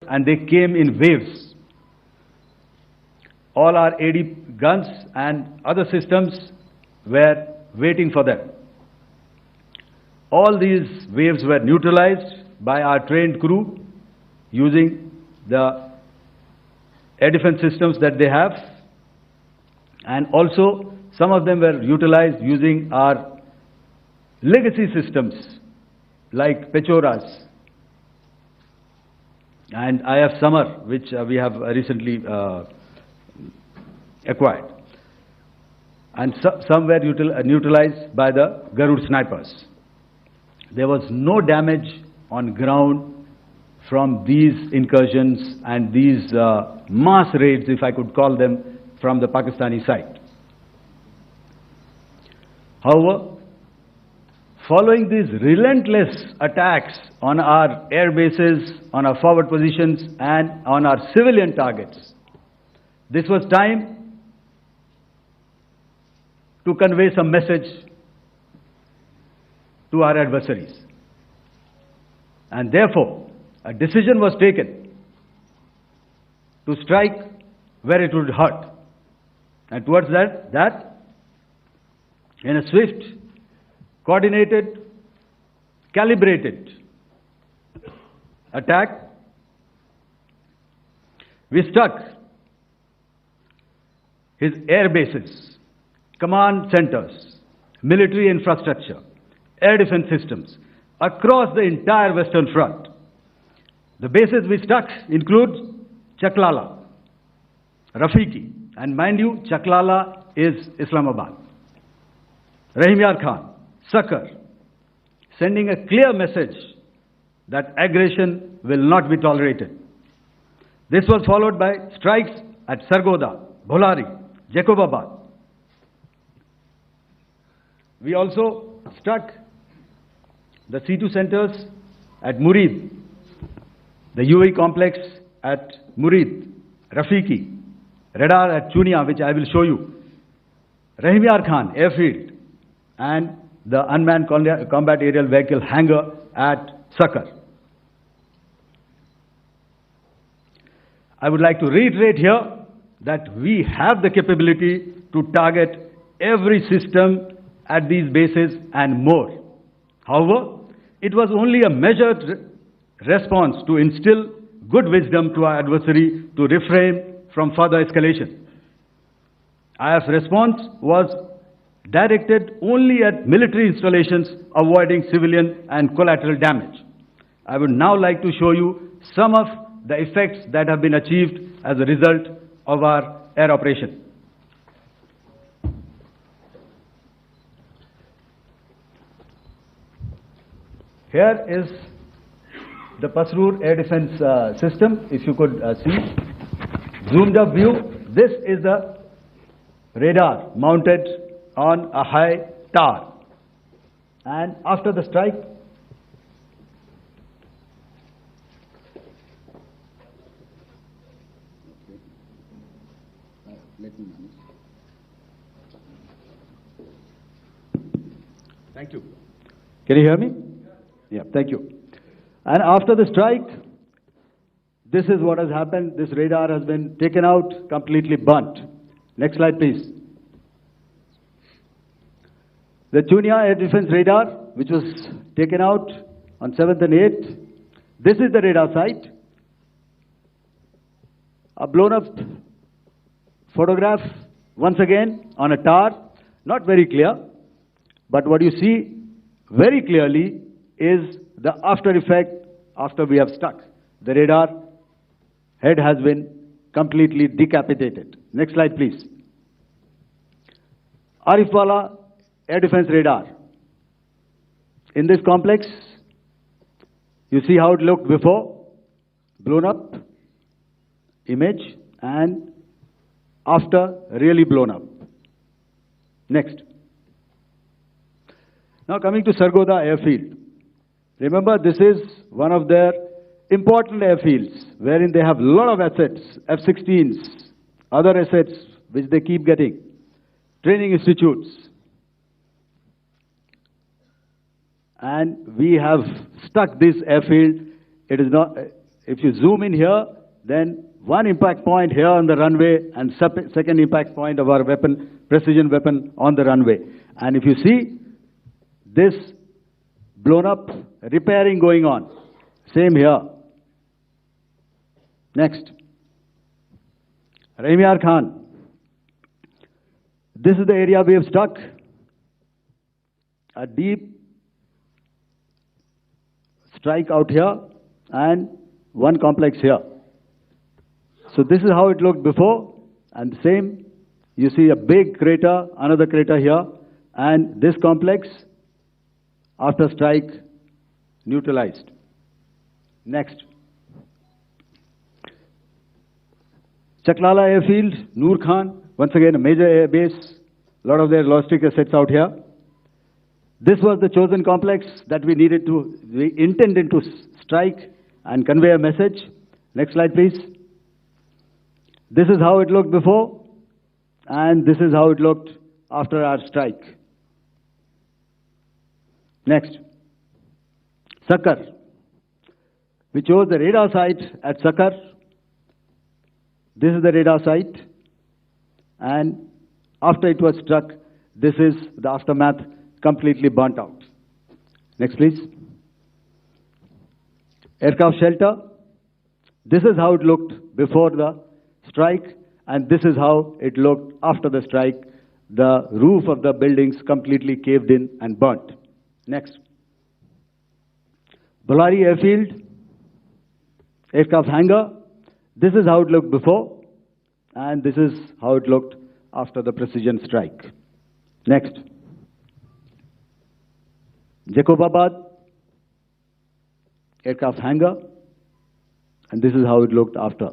and they came in waves. All our AD guns and other systems were waiting for them. All these waves were neutralized by our trained crew using the air defense systems that they have, and also some of them were utilized using our legacy systems like Pechoras and IF Summer, which we have recently acquired. And some were neutralized by the Garud snipers. There was no damage on ground from these incursions and these mass raids, if I could call them, from the Pakistani side. However, following these relentless attacks on our air bases, on our forward positions, and on our civilian targets, this was time to convey some message to our adversaries. And therefore, a decision was taken to strike where it would hurt. And towards that, in a swift, coordinated, calibrated attack, we struck his air bases, command centers, military infrastructure, air defense systems across the entire Western Front. The bases we struck include Chaklala, Rafiki, and mind you, Chaklala is Islamabad. Rahim Yar Khan, Sakar, sending a clear message that aggression will not be tolerated. This was followed by strikes at Sargoda, Bholari, Jacobabad. We also struck the C2 centers at Murid, the UAE complex at Murid, Rafiki, radar at Chunia, which I will show you, Rahim Yar Khan airfield, and the unmanned combat aerial vehicle hangar at Sakar. I would like to reiterate here that we have the capability to target every system at these bases and more. However, it was only a measured response to instill good wisdom to our adversary to refrain from further escalation. IF's response was directed only at military installations, avoiding civilian and collateral damage. I would now like to show you some of the effects that have been achieved as a result of our air operation. Here is the Pasrur air defense system, if you could see. Zoomed up view, this is the radar mounted on a high tower. And after the strike, thank you. Can you hear me? Yeah, thank you. And after the strike, this is what has happened. This radar has been taken out, completely burnt. Next slide, please. The Chunia air defense radar, which was taken out on 7th and 8th. This is the radar site. A blown up photograph, once again, on a tower. Not very clear, but what you see very clearly is the after effect after we have struck. The radar head has been completely decapitated. Next slide, please. Arifwala air defense radar. In this complex, you see how it looked before, blown up image, and after really blown up. Next. Now coming to Sargoda airfield. Remember, this is one of their important airfields wherein they have a lot of assets, F-16s, other assets which they keep getting, training institutes. And we have stuck this airfield. It If you zoom in here, then one impact point here on the runway and second impact point of our weapon, precision weapon on the runway. And if you see this blown up, repairing going on. Same here. Next. Raimiar Khan. This is the area we have struck. A deep strike out here and one complex here. So this is how it looked before, and the same, you see a big crater, another crater here, and this complex, after strike, neutralized. Next. Chaklala Airfield, Noor Khan, once again a major air base, a lot of their logistic assets out here. This was the chosen complex that we intended to strike and convey a message. Next slide, please. This is how it looked before, and this is how it looked after our strike. Next. Sakar. We chose the radar site at Sakar. This is the radar site, and after it was struck, this is the aftermath, completely burnt out. Next, please. Aircraft shelter. This is how it looked before the strike, and this is how it looked after the strike. The roof of the buildings completely caved in and burnt. Next. Bolari Airfield, aircraft hangar. This is how it looked before, and this is how it looked after the precision strike. Next. Jacobabad, aircraft hangar, and this is how it looked after.